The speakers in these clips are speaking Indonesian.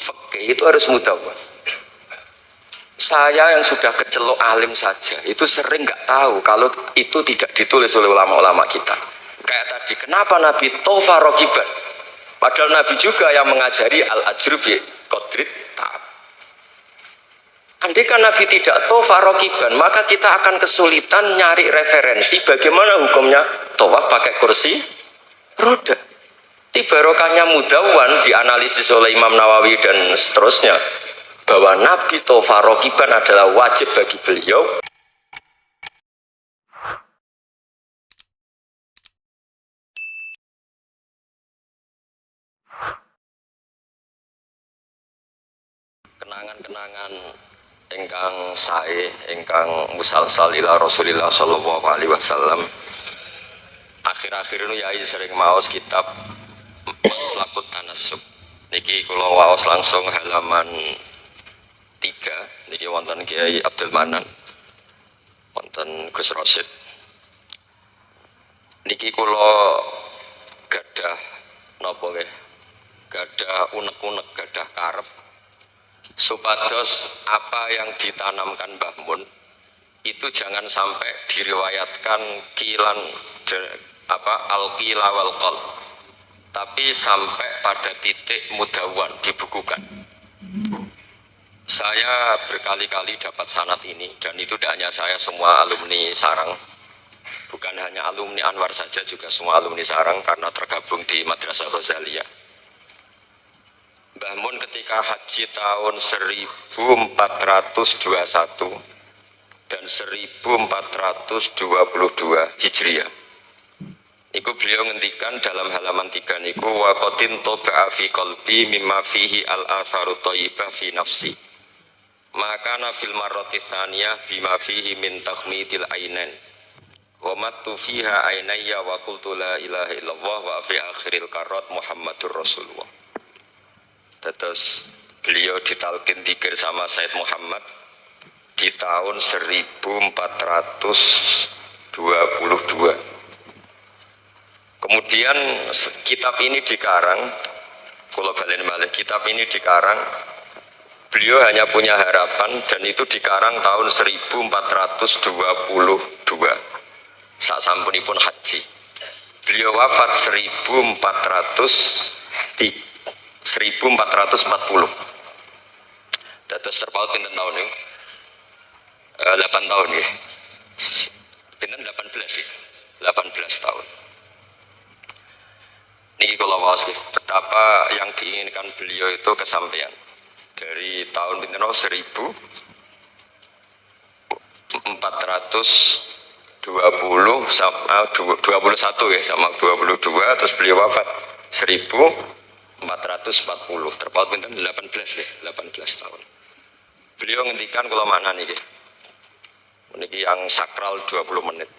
fikih itu harus mudawwan. Saya yang sudah kecelok alim saja itu sering nggak tahu kalau itu tidak ditulis oleh ulama-ulama kita. Kayak tadi, kenapa Nabi tofa rokiban? Padahal Nabi juga yang mengajari al-ajru bi qadrit ta'ab. Andai kan Nabi tidak tofa rokiban, maka kita akan kesulitan nyari referensi bagaimana hukumnya tawaf pakai kursi roda. Barokahnya mudawwan dianalisis oleh Imam Nawawi dan seterusnya, bahwa Nabi tofa rokiban adalah wajib bagi beliau. Kenangan-kenangan ingkang sae, ingkang musalsal ila Rasulillah sallallahu alaihi wasallam. Akhir-akhir ini yai sering maos kitab Maslakut Tanassub. Niki kula waos langsung halaman 3. Niki wonten Kiai Abdul Manan, wonten Gus Rosid. Niki kula gadah napa nggih? Gadah unek-unek, gadah karep supados apa yang ditanamkan Mbah Mun itu jangan sampai diriwayatkan kilan al-qila wal qal, tapi sampai pada titik mudawwan, dibukukan. Saya berkali-kali dapat sanad ini, dan itu tidak hanya saya, semua alumni Sarang, bukan hanya alumni Anwar saja, juga semua alumni Sarang karena tergabung di Madrasah Ghazaliyah. Mbah Mun ketika haji tahun 1421 dan 1422 Hijriah, niku beliau ngendikan dalam halaman 3 niku, wa qatin toba'a fi qalbi mimma fihi al-atharu thayyibah fi nafsi maka fil marrati tsaniyah bima fihi min takhmidil ainain wa mattu fiha ainayya wa qultu la ilaha illallah wa fi akhiril karat Muhammadur Rasulullah. Terus beliau ditalkin dikir sama Said Muhammad di tahun 1422. Kemudian kitab ini dikarang, kula balen malih, kitab ini dikarang, beliau hanya punya harapan, dan itu dikarang tahun 1422 sasampunipun haji. Beliau wafat 1440. Dados terpaut pinten tahun niku? 8 tahun ya. Pinten 18 sih. 18 tahun. Niki kula waos nggih, betapa yang diinginkan beliau itu kesampaian. Dari tahun pinten 1421 ya sama 22, terus beliau wafat 1440, terpaut pinten 18 ya, 18 tahun. Beliau ngendikan kula maknani nggih. Niki yang sakral 20 menit.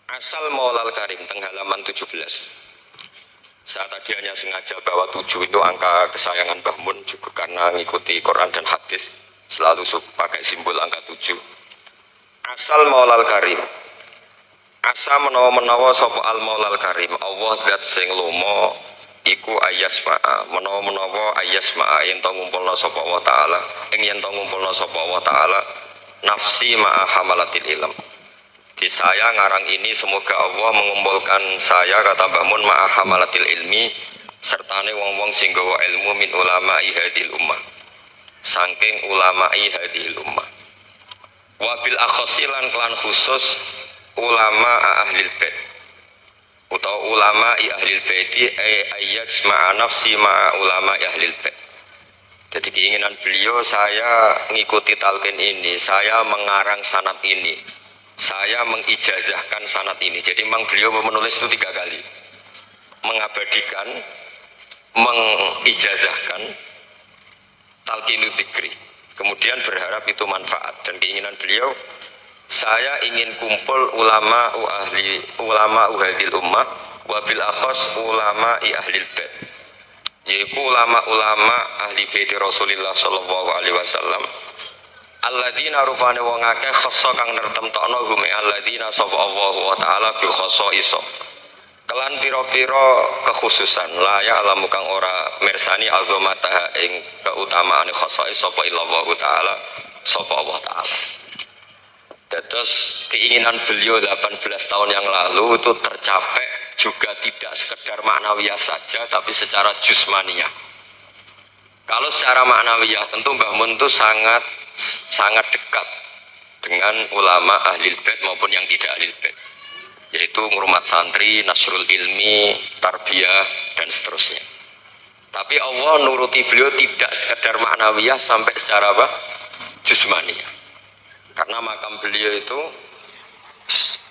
Asal Maulal Karim teng halaman 17. Saya tadi hanya sengaja bawa 7 itu angka kesayangan Mbah Mun, juga karena mengikuti Quran dan hadis selalu pakai simbol angka 7. Asal Maulal Karim. Asa menawa-menawa sapa al Maulal Karim, Allah zat sing lomo iku ayasma'a, menawa-menawa ayasma'a yen to ngumpulna sapa Allah taala, ing yen to ngumpulna sapa Allah taala nafsi ma'a hamalatil ilm. Di saya ngarang ini semoga Allah mengumpulkan saya, kata Mbah Mun, ma'a hamalatil ilmi, sertane wong-wong sing gawa ilmu min ulama'i hadhil ummah, saking ulama'i hadhil ummah. Wa bil akhosilan klan khusus ulama ahlil bait, utawa ulama ahlil baiti ayat ma'a nafsi ma'a ulama ahlil bait. Jadi keinginan beliau, saya mengikuti talqin ini, saya mengarang sanad ini, saya mengijazahkan sanad ini. Jadi memang beliau menulis itu 3 kali, mengabadikan, mengijazahkan, talqinu dzikri, kemudian berharap itu manfaat. Dan keinginan beliau, saya ingin kumpul ulama hadhil ummah wabil akhos ulama ahlil bait, yaitu ulama-ulama ahli bait Rasulullah sallallahu alaihi wasallam, alladzina rupane wong akeh khassa kang nertemtokno hum alladzina sapa Allah wa taala bi khassa iso kelan piro-piro kekhususan la ya alamu kang ora mirsani azamataha ing keutamaane khosais sapa illallah taala sapa Allah taala. Terus keinginan beliau 18 tahun yang lalu itu tercapai juga tidak sekedar maknawiyah saja tapi secara jusmaniyah. Kalau secara maknawiyah tentu Mbah Mun itu sangat dekat dengan ulama ahlil bait maupun yang tidak ahlil bait, yaitu ngurmat santri, nasrul ilmi, tarbiyah dan seterusnya. Tapi Allah nuruti beliau tidak sekedar maknawiyah sampai secara apa? Jusmaniyah. Karena makam beliau itu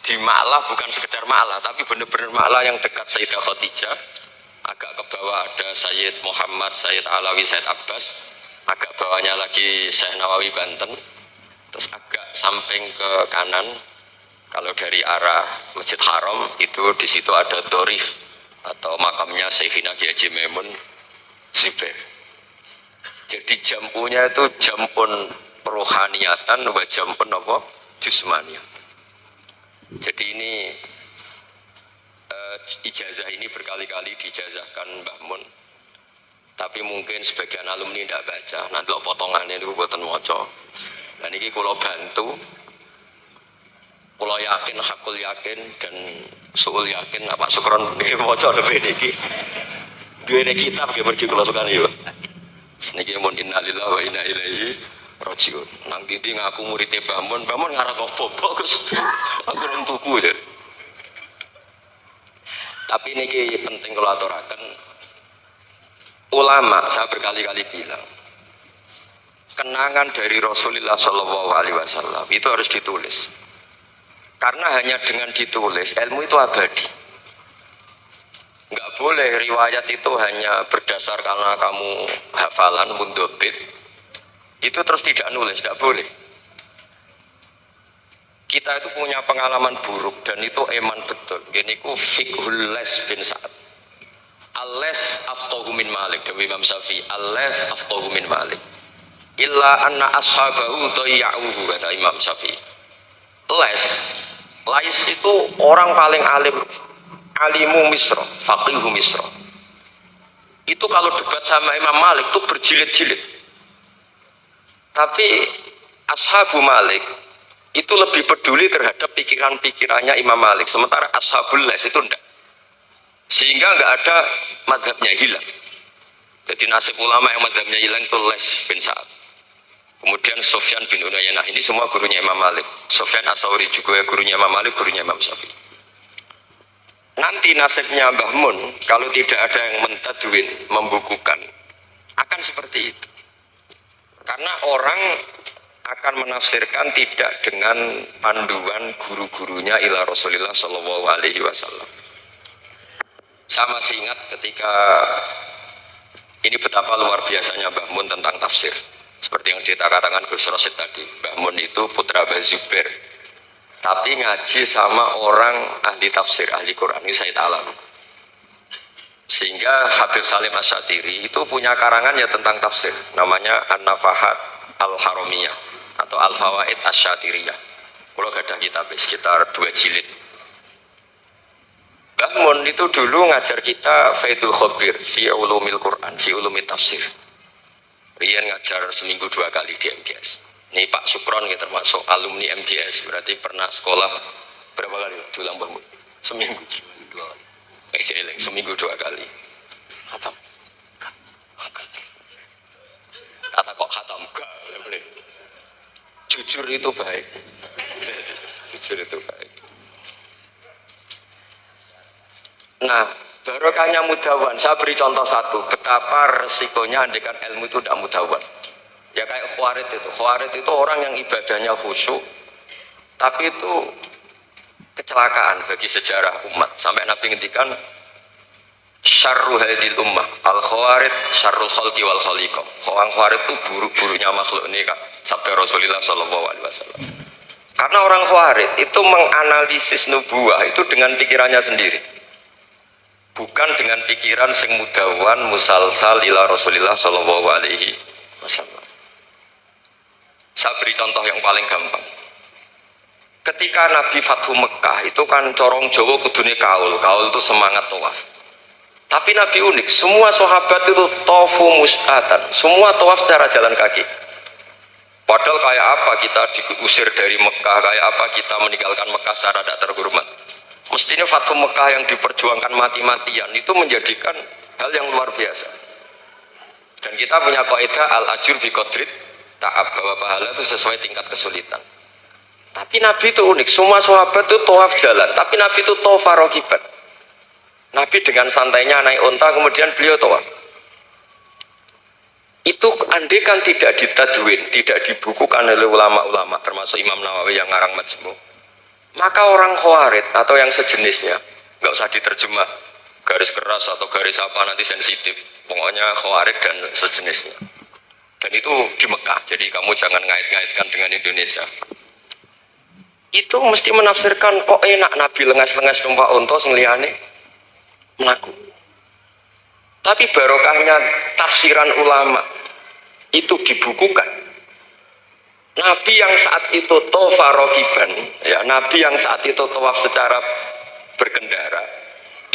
di Ma'lah bukan sekedar Ma'lah, tapi benar-benar Ma'lah yang dekat Sayyidah Khadijah. Agak ke bawah ada Sayyid Muhammad, Sayyid Alawi, Sayyid Abbas. Agak bawahnya lagi Syekh Nawawi Banten. Terus agak samping ke kanan, kalau dari arah Masjid Haram itu di situ ada Dorif atau makamnya Sayyidina Kiai Haji Maimun Zubair. Jadi jampunya itu jampun rohaniyatan wa jampun apa? Jusmaniyah. Jadi ini ijazah ini berkali-kali dijazahkan Mbah Mun. Tapi mungkin sebagian alumni tidak baca, nanti lo potongannya itu buatan moco. Dan ini kalau bantu, kalau yakin, hakul yakin, dan suul yakin, Pak Sukron ini moco lebih niki. Dua ini kitab yang pergi kalau suka nih, seniki mun innalillahi wa inna ilaihi rajiun. Nang didi ngaku muridnya Mbah Mun ngarang apa bagus. Aku orang tuku ya. Tapi niki penting kalau aturaken. Ulama saya berkali-kali bilang kenangan dari Rasulullah Shallallahu Alaihi Wasallam itu harus ditulis karena hanya dengan ditulis ilmu itu abadi. Nggak boleh riwayat itu hanya berdasar karena kamu hafalan mundobit itu terus tidak nulis, tidak boleh. Kita itu punya pengalaman buruk dan itu eman betul. Gini ku fiqhul les bin Sa'ad. Al-les afqahu min Malik dari Imam Syafi'i. Al-les afqahu min Malik. Illa anna ashabahu dayya'uhu kata Imam Syafi'i. Lais itu orang paling alim, alimu Misra, faqihu Misra. Itu kalau debat sama Imam Malik itu berjilid-jilid. Tapi ashabu Malik itu lebih peduli terhadap pikiran-pikirannya Imam Malik. Sementara ashabul les itu enggak. Sehingga enggak ada madhabnya hilang. Jadi nasib ulama yang madhabnya hilang itu Les bin Sa'ad. Kemudian Sufyan bin Uyainah, ini semua gurunya Imam Malik. Sufyan As-Tsauri juga gurunya Imam Malik, gurunya Imam Syafi'i. Nanti nasibnya Mbah Mun kalau tidak ada yang mentadwin, membukukan, akan seperti itu. Karena orang akan menafsirkan tidak dengan panduan guru-gurunya ila Rasulullah Shallallahu Alaihi Wasallam. Saya masih ingat ketika ini betapa luar biasanya Mbah Mun tentang tafsir. Seperti yang dikatakan Gus Rosid tadi, Mbah Mun itu putra Mbah Zubair, tapi ngaji sama orang ahli tafsir, ahli Quran, ini Sayyid Alam. Sehingga Habib Salim Asy-Syatiri itu punya karangan ya tentang tafsir, namanya An-Nafahat Al-Haramiyah atau Al-Fawaid Asy-Syatiriyah. Kalau ada kitab sekitar 2 jilid. Mbah Mun itu dulu ngajar kita Faidul Khobir fi ulumil Quran, fi ulumit tafsir. Rian ngajar seminggu 2 kali di MGS. Ini Pak Supron ya termasuk alumni MGS, berarti pernah sekolah berapa kali diulang Mbah Mun? Seminggu 2 kali. Seminggu 2 kali. Khatam. Kata kok khatam enggak boleh. Jujur itu baik. Jujur itu baik. Nah, barokahnya mudawan, saya beri contoh satu, betapa resikonya andekan ilmu itu tidak mudawan. Ya kayak Khawarij itu orang yang ibadahnya khusyuk, tapi itu kecelakaan bagi sejarah umat. Sampai Nabi ngendikan syarru hadil ummah, al-khawarij syarrul khalqi wal khaliqah. Orang Khawarij itu buruk-buruknya makhluk ini kan, sabda Rasulullah Shallallahu Alaihi Wasallam. Karena orang Khawarij itu menganalisis nubuah itu dengan pikirannya sendiri. Bukan dengan pikiran sing mudawan musalsal ila Rasulillah Shallallahu Alaihi Wasallam. Saya beri contoh yang paling gampang. Ketika Nabi Fathu Mekah itu kan corong Jawa kudune kaul itu semangat tawaf. Tapi Nabi unik, semua sahabat itu tofu mus'atan, semua tawaf secara jalan kaki. Padahal kayak apa kita diusir dari Mekah, kayak apa kita meninggalkan Mekah secara tidak terhormat. Mestinya Fathu Mekah yang diperjuangkan mati-matian itu menjadikan hal yang luar biasa. Dan kita punya kaidah al-ajur bi qadrit ta'ab, bahwa pahala itu sesuai tingkat kesulitan. Tapi Nabi itu unik, semua sahabat itu tawaf jalan, tapi Nabi itu tawaf rakiban. Nabi dengan santainya naik unta, kemudian beliau tawaf. Itu andai kan tidak ditadwin, tidak dibukukan oleh ulama-ulama, termasuk Imam Nawawi yang ngarang Majmu', maka orang Khawarij atau yang sejenisnya, nggak usah diterjemah garis keras atau garis apa nanti sensitif, pokoknya Khawarij dan sejenisnya. Dan itu di Mekah, jadi kamu jangan ngait-ngaitkan dengan Indonesia. Itu mesti menafsirkan kok enak Nabi lengas-lengas numpak unta sing liyane mlaku. Tapi barokahnya tafsiran ulama itu dibukukan. Nabi yang saat itu tawaf rakiban, ya, Nabi yang saat itu tawaf secara berkendara,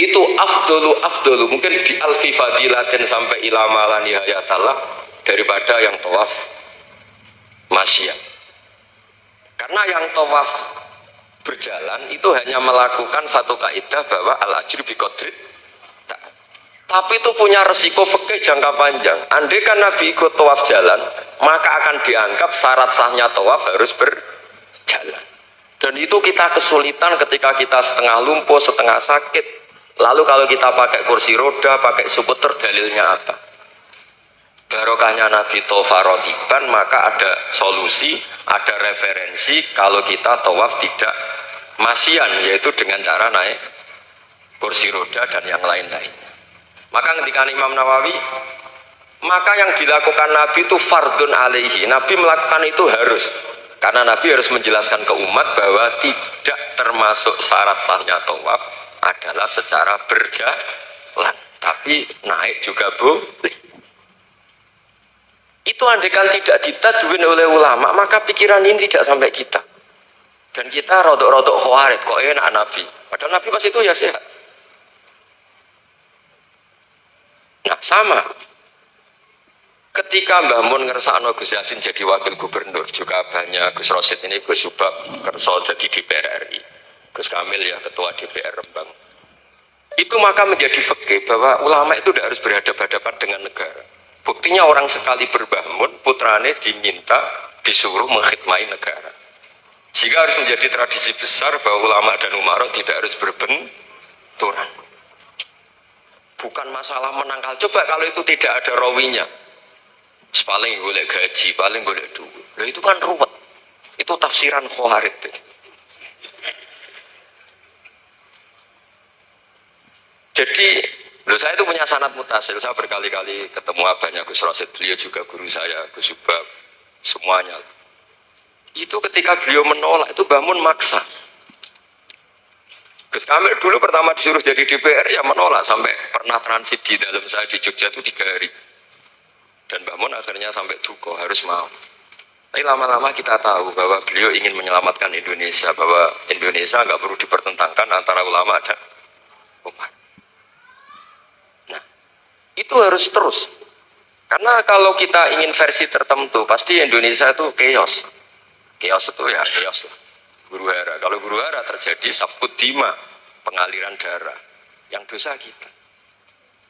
itu afdolu mungkin di alfi fadilatin sampai ila malani hayatallah daripada yang tawaf masya. Karena yang tawaf berjalan itu hanya melakukan satu kaidah bahwa al-ajr bi qadrit. Tapi itu punya resiko fikih jangka panjang. Andai kan Nabi ikut tawaf jalan, maka akan dianggap syarat sahnya tawaf harus berjalan. Dan itu kita kesulitan ketika kita setengah lumpuh, setengah sakit. Lalu kalau kita pakai kursi roda, pakai skuter, dalilnya apa? Barokahnya Nabi tawaf rakiban, maka ada solusi, ada referensi kalau kita tawaf tidak masyian, yaitu dengan cara naik kursi roda dan yang lain-lain. Maka ketika Imam Nawawi, maka yang dilakukan Nabi itu fardun alaihi, Nabi melakukan itu harus, karena Nabi harus menjelaskan ke umat bahwa tidak termasuk syarat sahnya tawaf adalah secara berjalan, tapi naik juga boleh. Itu andaikan tidak ditadwin oleh ulama, maka pikiran ini tidak sampai kita. Dan kita rodok-rodok Khawarij, kok enak Nabi. Padahal Nabi pas itu ya sehat. Nah sama. Ketika Mbah Mun ngersakno Gus Yasin jadi wakil gubernur, juga banyak Gus Rosid ini, Gus Subab kerso jadi DPR RI, Gus Kamil ya ketua DPR Rembang. Itu maka menjadi fikih bahwa ulama itu tidak harus berhadapan-hadapan dengan negara. Buktinya orang sekali berbangun, putrane diminta, disuruh mengkhidmati negara. Sehingga harus menjadi tradisi besar bahwa ulama dan umara tidak harus berbenturan. Bukan masalah menangkal. Coba kalau itu tidak ada rawinya, paling boleh gaji, paling boleh duit. Loh itu kan ruwet. Itu tafsiran Khawarij. Jadi loh, saya itu punya sanad mutasil, saya berkali-kali ketemu abahnya Gus Rosid, beliau juga guru saya, Gus Subab, semuanya. Itu ketika beliau menolak, itu Mbah Mun maksa. Gus Kamil dulu pertama disuruh jadi DPR, ya menolak, sampai pernah transit di dalam saya di Jogja itu 3 hari. Dan Mbah Mun akhirnya sampai duko, harus mau. Tapi lama-lama kita tahu bahwa beliau ingin menyelamatkan Indonesia, bahwa Indonesia nggak perlu dipertentangkan antara ulama dan umat. Itu harus terus, karena kalau kita ingin versi tertentu pasti Indonesia itu chaos itu ya chaos lah, huru hara. Kalau huru hara terjadi safkut dima, pengaliran darah, yang dosa kita.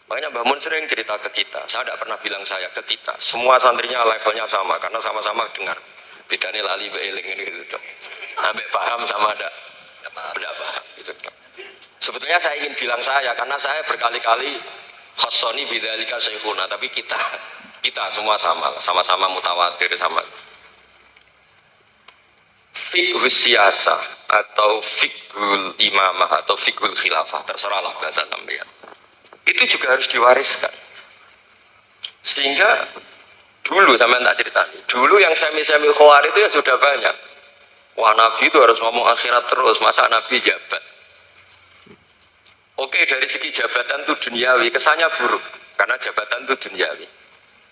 Makanya Mbah Mun sering cerita ke kita, saya tidak pernah bilang saya ke kita, semua santrinya levelnya sama, karena sama-sama dengar, bedanya lali beeling gitu dong, sampai paham sama tidak paham gitu dong. Sebetulnya saya ingin bilang saya, karena saya berkali-kali khasoni bidzalika syekhuna, tapi kita semua sama-sama mutawatir sama. Fiqhus siyasah atau fiqhul imamah atau fiqhul khilafah, terserahlah bahasa sampean. Itu juga harus diwariskan. Sehingga dulu sampean tak ceritani, dulu yang semi-semi Khawarij itu ya sudah banyak. Wah, Nabi itu harus ngomong akhirat terus, masa Nabi jabat. Oke, dari segi jabatan itu duniawi, kesannya buruk karena jabatan itu duniawi.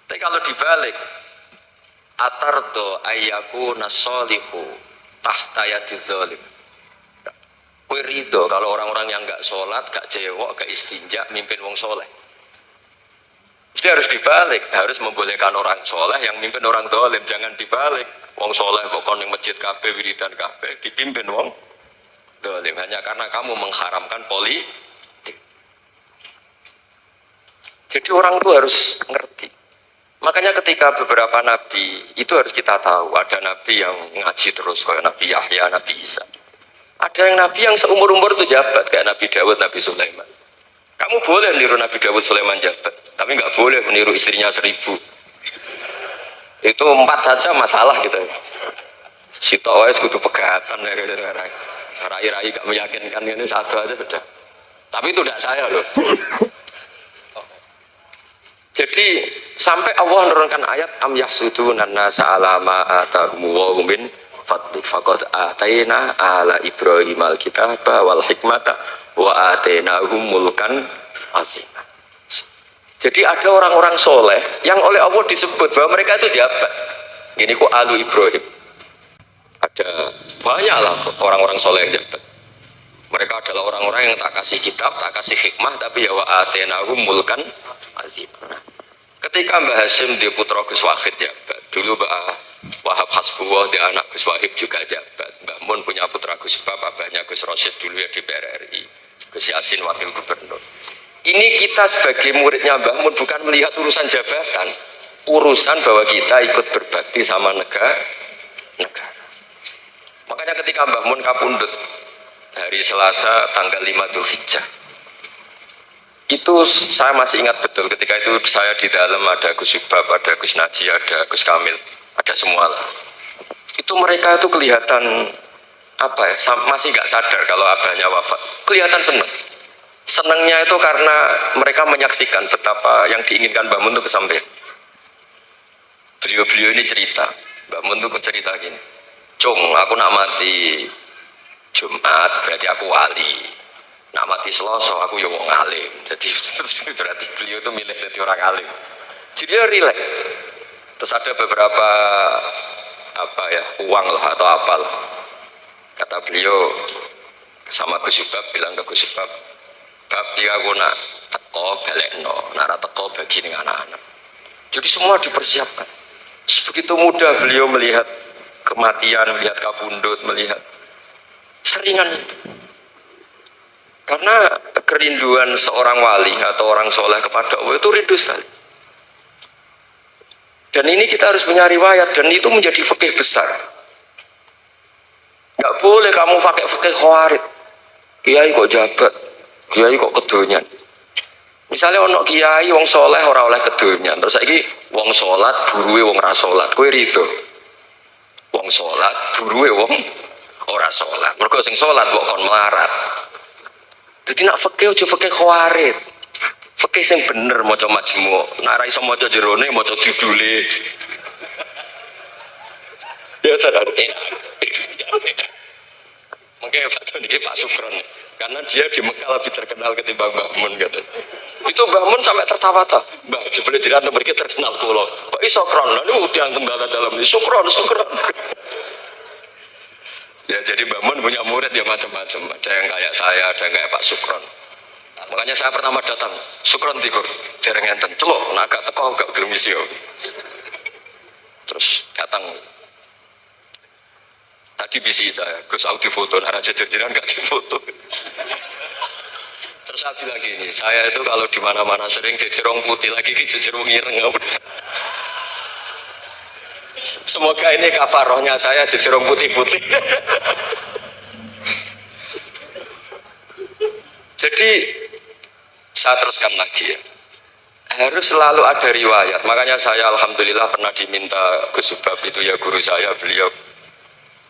Tapi kalau dibalik, atardo ayyaku nasolihu tahta yadidz zalim. Kowe ridho kalau orang-orang yang nggak sholat, gak cewek, gak istinja, mimpin wong soleh. Mesti harus dibalik, harus membolehkan orang soleh yang mimpin orang dolim, jangan dibalik. Wong soleh pokoknya masjid kabeh, wiridan kabeh, dipimpin wong dolim hanya karena kamu mengharamkan politik. Jadi orang itu harus ngerti. Makanya ketika beberapa nabi itu harus kita tahu, ada nabi yang ngaji terus kayak Nabi Yahya, Nabi Isa. Ada yang nabi yang seumur-umur itu jabat kayak Nabi Dawud, Nabi Sulaiman. Kamu boleh meniru Nabi Dawud, Sulaiman jabat, tapi nggak boleh meniru istrinya 1000. Itu 4 saja masalah gitu. Sitok wis kudu pegatan ya gitu. Rai-rai gak meyakinkan ini satu aja sudah. Tapi itu tidak saya loh. Jadi sampai Allah menurunkan ayat am yahsuduna nasa ala ma atahum wa min fadli faqad ataina ala Ibrahim al-kitaba wal hikmata wa atainahum mulkan azim. Jadi ada orang-orang soleh yang oleh Allah disebut bahwa mereka itu jabat. Gini kok alu Ibrahim. Ada banyaklah orang-orang soleh yang jabat. Mereka adalah orang-orang yang tak kasih kitab, tak kasih hikmah, tapi ya wa atainahum mulkan azim. Nah, ketika Mbah Hashim dia putra Gus Wahid jabat. Dulu Mbah Wahab Hasbuwah dia anak Gus Wahib juga jabat. Mbah Mun punya putra Gus Bab, abahnya Gus Rosyid dulu ya di PRRI. Gus Yasin wakil gubernur. Ini kita sebagai muridnya Mbah Mun bukan melihat urusan jabatan, urusan bahwa kita ikut berbakti sama negara. Makanya ketika Mbah Mun kapundhut hari Selasa tanggal 5 Dzulhijjah, itu saya masih ingat betul. Ketika itu saya di dalam ada Gus Subab, ada Gus Naji, ada Gus Kamil, ada semua lah. Itu mereka itu kelihatan apa ya, masih nggak sadar kalau abahnya wafat. Kelihatan senang. Senangnya itu karena mereka menyaksikan betapa yang diinginkan Mbah Mun itu kesampaian. Beliau-beliau ini cerita, Mbah Mun itu cerita gini, Cung, aku nak mati Jumat berarti aku wali. Nak mati Selasa aku ya wong alim. Jadi berarti beliau itu milih jadi orang alim. Jadi dia rileks. Terus ada beberapa apa ya, uang lah atau apalah. Kata beliau sama Gus Subab, bilang ke Gus Subab, bab ya aku nak teko balekno, nara teko bagi ning anak-anak. Jadi semua dipersiapkan. Begitu mudah beliau melihat kematian, melihat kapundhut, melihat seringan itu. Karena kerinduan seorang wali atau orang soleh kepada Allah itu rindu sekali. Dan ini kita harus punya riwayat, dan itu menjadi fikih besar. Nggak boleh kamu pakai fikih khawarij. Kiai kok jabat, kiai kok kedonyan. Misalnya ono kiai wong soleh ora oleh kedonyan, terus saiki wong salat buruwe wong ra salat, kowe rido. Wong salat buruwe wong ora salat. Mergo sing salat kok kon melarat. Jadi nak fikih aja fikih khawarij. Fikih sing bener maca majmu'. Nak ra iso maca jerone maca judule. Ya sadar. Mungkin Pak Tony Pak Sukron, karena dia di Mekah lebih terkenal ketimbang Mbah Mun gitu. Itu Mbah Mun sampai tertawa-tawa. Mbah jebule dirantau mriki terkenal kula. Kok iso kron? Lha niku tiyang tenggal dalam ini sukron. Ya jadi Mbah Mun punya murid ya macam-macam. Ada yang kayak saya, ada yang kayak Pak Sukron. Makanya saya pertama datang, Sukron tikur, dereng enten, celuk, nak gak teko gak gelem isi. Terus datang. Tadi bisi saya, Gus aku difoto, nara jejer-jejeran gak difoto. Terus saya bilang gini, saya itu kalau di mana-mana sering jejerong putih, lagi ke jejerong ireng. Semoga ini kafarohnya saya jejerong putih-putih. Jadi saya teruskan lagi ya. Harus selalu ada riwayat. Makanya saya alhamdulillah pernah diminta Gus Subab itu ya guru saya, beliau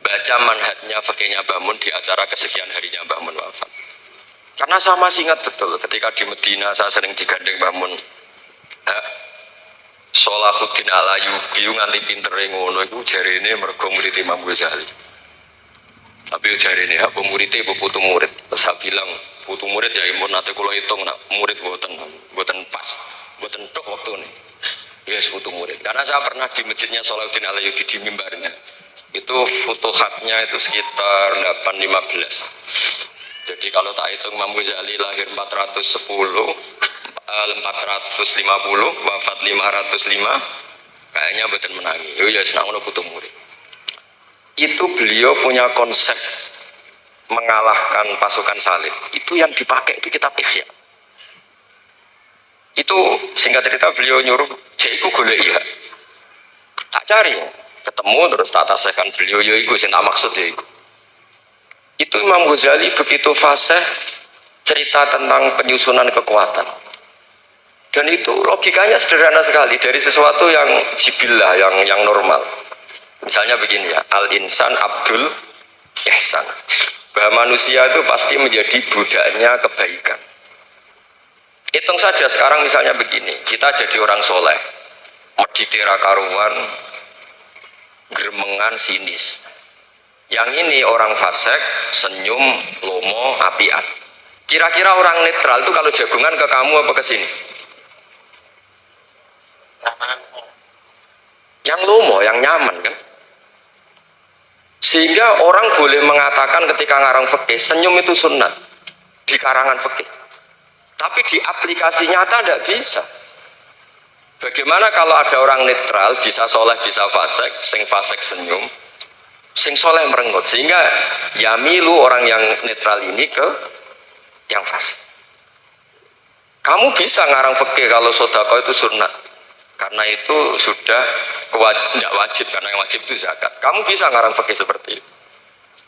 baca manhajnya fikihnya Mbah Mun di acara kesekian harinya Mbah Mun wafat. Karena saya masih ingat betul ketika di Medina saya sering digandeng Mbah Mun. Sholahuddin Al-Ayyubi nganti pintere ngono iku jarene mergo murid Imam Ghazali. Tapi jarene apa muridé apa putu murid. Terus saya bilang putu murid ya impun nate kula hitung nak murid mboten pas. Mboten tok wektune. Ya yes, putu murid. Karena saya pernah di masjidnya Sholahuddin Al-Ayyubi di mimbarnya. Itu futuhatnya itu sekitar 815. Jadi kalau tak hitung Imam Ghazali lahir 410, 450, wafat 505, kayaknya betul menangi. Yo ya senang ngono putu murid. Itu beliau punya konsep mengalahkan pasukan salib. Itu yang dipakai itu kitab Ihya. Itu singkat cerita beliau nyuruh, "Jaiku golek iya." Tak cari, ketemu terus tak tasihkan beliau, ya iku sing tak maksud ya iku. Itu Imam Ghazali begitu fasih cerita tentang penyusunan kekuatan. Dan itu logikanya sederhana sekali dari sesuatu yang jibillah, yang normal. Misalnya begini ya, al-insan abdul ihsan. Bahwa manusia itu pasti menjadi budaknya kebaikan. Hitung saja sekarang misalnya begini, kita jadi orang soleh, meditera karuan, gremengan sinis. Yang ini orang fasik, senyum, lomo, apian. Kira-kira orang netral itu kalau jagungan ke kamu apa ke sini? Yang lomo, yang nyaman kan? Sehingga orang boleh mengatakan ketika ngarang fikih, senyum itu sunnah di karangan fikih. Tapi di aplikasi nyata tidak bisa. Bagaimana kalau ada orang netral, bisa soleh, bisa fasik, sing fasik senyum, sing soleh merengut, sehingga yamilu orang yang netral ini ke yang fasik. Kamu bisa ngarang fikih kalau sedekah itu sunnah, karena itu sudah tidak wajib, karena yang wajib itu zakat. Kamu bisa ngarang fikih seperti itu.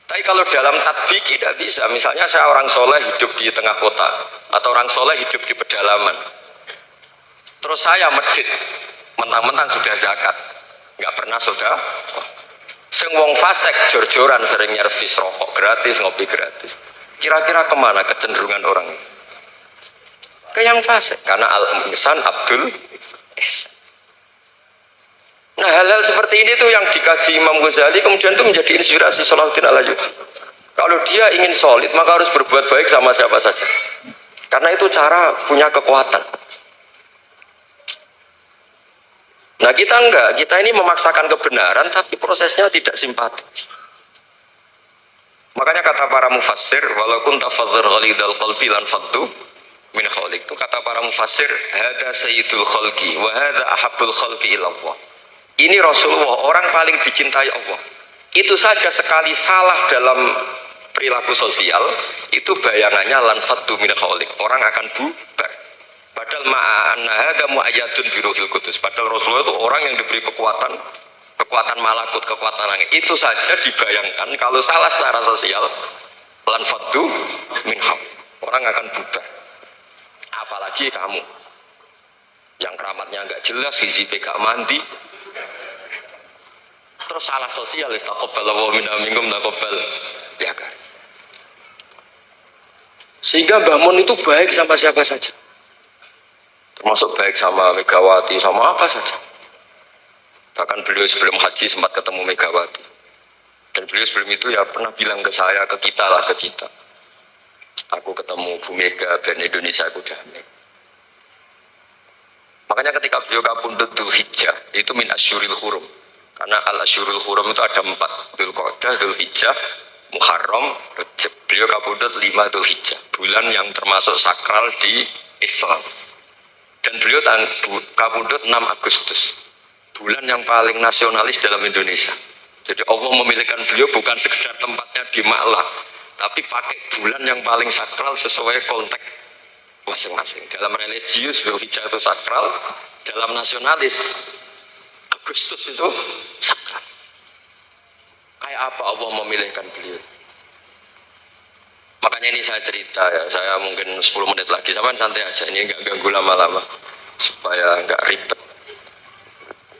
Tapi kalau dalam tatbik tidak bisa. Misalnya saya orang soleh hidup di tengah kota, atau orang soleh hidup di pedalaman. Terus saya medit, mentang-mentang sudah zakat, nggak pernah sudah. Sing wong fasik jor-joran sering nyervis rokok gratis, ngopi gratis. Kira-kira kemana kecenderungan orang? Ke yang fasik, karena al-insan abdul ihsan. Nah hal-hal seperti ini tuh yang dikaji Imam Ghazali kemudian itu menjadi inspirasi Salahuddin Al-Ayyubi. Kalau dia ingin solid maka harus berbuat baik sama siapa saja. Karena itu cara punya kekuatan. Nah kita enggak, kita ini memaksakan kebenaran tapi prosesnya tidak simpati. Makanya kata para mufassir, walaupun tafadzur ghalidal qalbi lan faddu min khaliq. Itu kata para mufassir, hada sayyidul khalqi wa hada ahabbul khalqi ilallah. Ini Rasulullah, orang paling dicintai Allah. Itu saja sekali salah dalam perilaku sosial, itu bayangannya lan faddu min khaliq. Orang akan bubar. Padahal ma'anaha mu'ayyadun biruhil kudus. Padahal Rasulullah itu orang yang diberi kekuatan malakut, kekuatan langit. Itu saja dibayangkan kalau salah secara sosial, lan faddu min khaliq. Orang akan bubar. Apalagi kamu yang keramatnya enggak jelas, hizib gak mandi, terus salah sosial, istaqobbalallahu minna minkum taqobbal ya kan. Sehingga Mbah Mun itu baik sama siapa saja, termasuk baik sama Megawati, sama apa saja. Bahkan beliau sebelum haji sempat ketemu Megawati, dan beliau sebelum itu ya pernah bilang ke saya, ke kita lah, ke kita, aku ketemu Bu Mega dan Indonesia aku damai. Makanya ketika beliau kapundhut Dzulhijjah itu min asyuril hurum, karena al asyurul hurum itu ada 4, Dzulqa'dah, Dzulhijjah, Muharram, Rajab. Beliau kapundhut 5 Dzulhijjah, bulan yang termasuk sakral di Islam. Dan beliau kapundhut 6 Agustus, bulan yang paling nasionalis dalam Indonesia. Jadi Allah memilihkan beliau bukan sekedar tempatnya di Ma'lah, tapi pakai bulan yang paling sakral sesuai konteks masing-masing. Dalam religius Dzulhijjah itu sakral, dalam nasionalis Agustus itu sakral. Kayak apa Allah memilihkan beliau? Makanya ini saya cerita ya, saya mungkin 10 menit lagi, sama santai aja, ini nggak ganggu lama-lama supaya nggak ribet.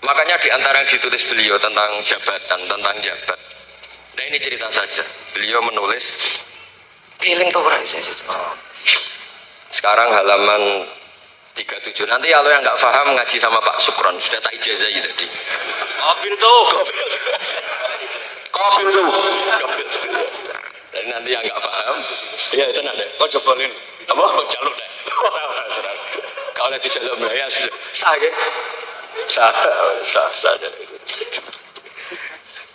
Makanya di antara yang ditulis beliau tentang jabatan, tentang jabat. Nah ini cerita saja. Beliau menulis, feeling tuh orang sekarang halaman 37. Nanti kalau yang nggak paham ngaji sama Pak Sukron, sudah tak ijazahi tadi. Kopin tuh. Jadi nanti yang nggak paham, ya itu nanti. Kau cobain, apa? Kau jalur deh. Kalau nanti jalur ya sudah sah ya, sah.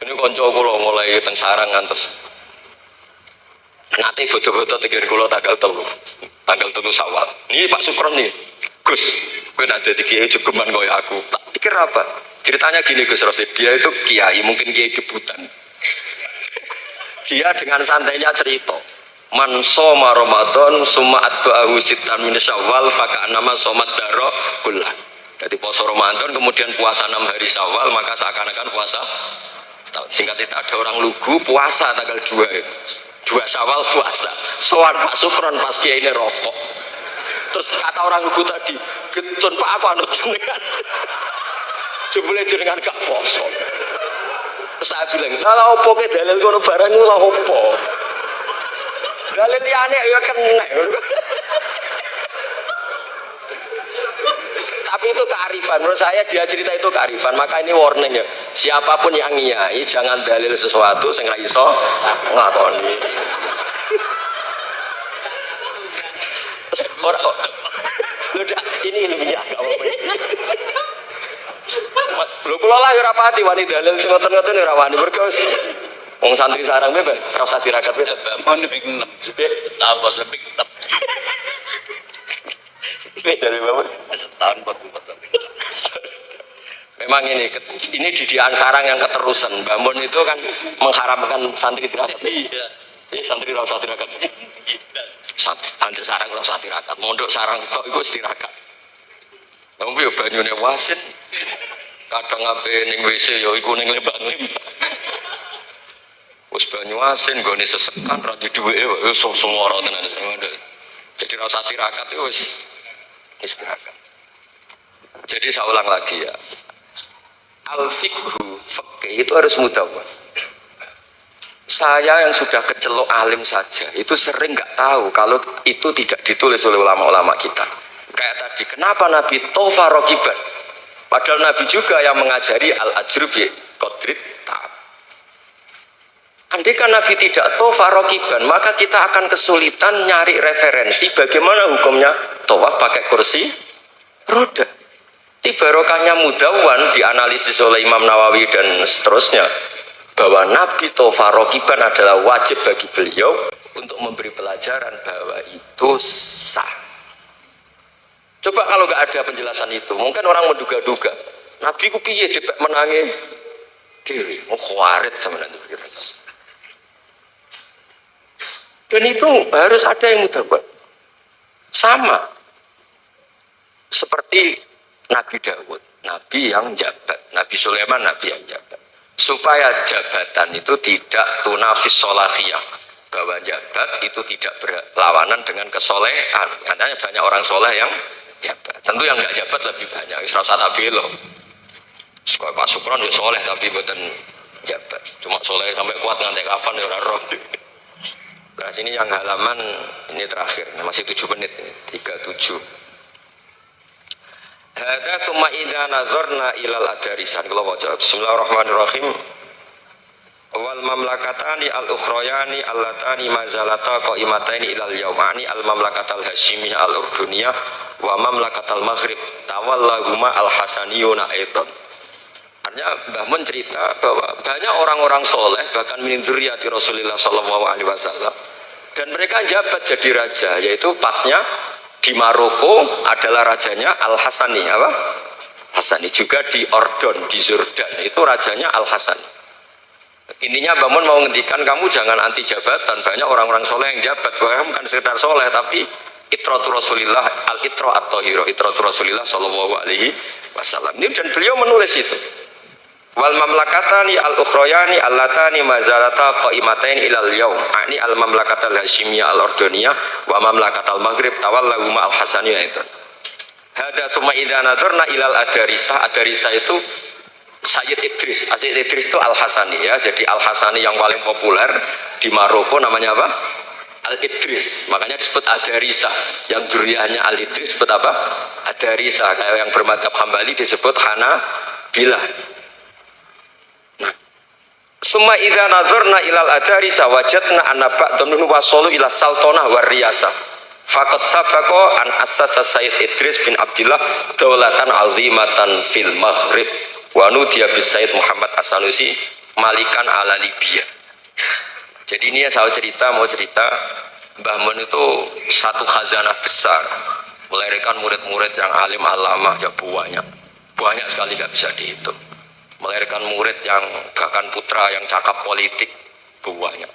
Ini konco kula mulai teng sarang ngantos nate foto-foto tegar kula tanggal 3 Syawal. Ini Pak Sukron nih. Gus, kowe nak dadi kiai jogeman koyo aku. Tak pikir apa? Ceritanya gini Gus Rosid, dia itu kiai, mungkin kiai debutan. Dia dengan santainya cerita, man soma Ramadan summa addu'ahu sittan min Syawal faka nama somat daro kullah. Jadi puasa Ramadan kemudian puasa 6 hari Syawal maka seakan-akan puasa setahun. Singkat cerita ada orang lugu puasa tanggal 2 Syawal puasa. Soal Pak Sukron pas kiai ini rokok. Terus kata orang lugu tadi, getun Pak aku anut jenengan. Jebule jenengan gak poso. Saya bilang, lah opo ke dalil kono barang lah opo. Dalil liyane ya kena. Tapi itu kearifan, menurut saya dia cerita itu kearifan, maka ini warning ya. Siapapun yang ngiyai jangan dalil sesuatu sing ra iso nglakoni. Ora ini ilmiah gak apa-apa. Lho kula lah ora pati wani dalil sing ngoten-ngoten ora wani mergo wong santri sarang bebas ora usah tirakat bebas. Mon ping 6. Tambah lebih 6. Dari bapak setahun 44 sampai. Memang ini didikan sarang yang keterusan. Mbah Mun itu kan mengharamkan santri tirakat. Iya. Jadi santri ora usah tirakat. Santri sarang ora usah tirakat. Mondok sarang tok iku tirakat. Wong yo banyune wasit. Kadang ape ning WC ya iku ning lembang-lembang. Wis banyu asin nggone sesekan ra di duweke wis semua tenan. Jadi ra usah tirakat wis istirahat. Jadi saya ulang lagi ya. Al-fiqhu, fikih itu harus mudawwan. Saya yang sudah kecelok alim saja itu sering nggak tahu kalau itu tidak ditulis oleh ulama-ulama kita. Kayak tadi, kenapa Nabi tofa rokiban? Padahal Nabi juga yang mengajari al-ajrub bi qadrit ta'ab. Andaikan Nabi tidak tofa rokiban, maka kita akan kesulitan nyari referensi bagaimana hukumnya tawaf pakai kursi roda. Barokahnya mudawwan dianalisis oleh Imam Nawawi dan seterusnya bahwa Nabi tofa rokiban adalah wajib bagi beliau untuk memberi pelajaran bahwa itu sah. Coba kalau nggak ada penjelasan itu, mungkin orang menduga-duga Nabi ku piye dipek menangi dewi, khawarit sama nanti pikiran. Dan itu harus ada yang mudawwan. Sama seperti Nabi Daud, Nabi yang jabat, Nabi Sulaiman, Nabi yang jabat. Supaya jabatan itu tidak tunafis solafiyah, bahwa jabat itu tidak berlawanan dengan kesolehan. Katanya banyak orang soleh yang jabat. Tentu yang nggak jabat lebih banyak. Isra tak belo. Sekolah Pak Sukron ya soleh tapi bukan jabat. Cuma soleh sampai kuat ngantek kapan ya orang roh. Nah sini yang halaman ini terakhir, masih 7 menit, 37. Hada summa idza nazarna ilal adarisan. Kalau baca Bismillahirrahmanirrahim. Wal mamlakatani al ukhrayani allatani mazalata qaimataini ilal yaumani al mamlakatal hasyimiyah al urduniyah wa mamlakatal maghrib tawallahuma al hasaniyuna aidan. Artinya Mbah Mun cerita bahwa banyak orang-orang soleh bahkan min dzurriyyati Rasulullah sallallahu alaihi wasallam dan mereka jabat jadi raja, yaitu pasnya di Maroko adalah rajanya Al Hasani apa? Hasani, juga di Ordon di Jordan itu rajanya Al Hasani. Intinya Mbah Mun mau ngendikan kamu jangan anti jabatan, banyak orang-orang soleh yang jabat, bahkan bukan sekedar soleh tapi itratu Rasulillah al itra at-thahira, itratu Rasulillah sallallahu alaihi wasallam. Ini dan beliau menulis itu. Wal mamlakatani al ukhrayani allatani mazalata qaimatain ilal yaum ani al mamlakatal hasyimiyah al ordoniyah wa mamlakatal maghrib tawallahuma al hasaniyah itu. Hada summa idza nadarna ilal adarisa. Adarisa itu Sayyid Idris. Sayyid Idris itu Al Hasani ya. Jadi Al Hasani yang paling populer di Maroko namanya apa? Al Idris. Makanya disebut Adarisa. Yang dzurriyyahnya Al Idris disebut apa? Adarisa. Kayak yang bermadzhab Hambali disebut Hanabilah. Summa idza nazarna ilal adarisa wajadna anna ba'dhum wasalu ila sultanah war riyasah. Faqad sabaqa an assasa Sayyid Idris bin Abdullah daulatan azimatan fil Maghrib wa nudiya bis Sayyid Muhammad As-Sanusi Malikan ala Libya. Jadi ini saya mau cerita, Mbah Mun itu satu khazanah besar, melahirkan murid-murid yang alim alamah ya banyak sekali nggak bisa dihitung. Melahirkan murid yang bahkan putra yang cakap politik banyak.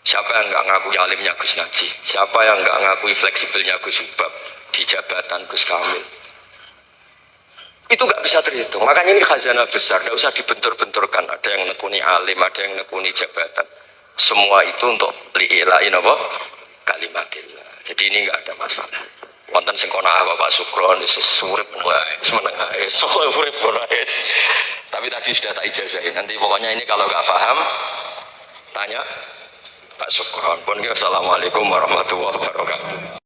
Siapa yang nggak ngakui alimnya Gus Naji? Siapa yang nggak ngakui fleksibelnya Gus Subab di jabatan Gus Kamil? Itu nggak bisa terhitung. Makanya ini khazanah besar, nggak usah dibentur-benturkan. Ada yang nekuni alim, ada yang nekuni jabatan. Semua itu untuk li'ilain apa? Kalimatillah. Jadi ini nggak ada masalah. Wonten sing kono Bapak Sukron urip wae, menengah urip wae. Tapi tadi sudah tak ijazahin. Nanti pokoknya ini kalau nggak paham tanya Pak Sukron. Assalamualaikum warahmatullahi wabarakatuh.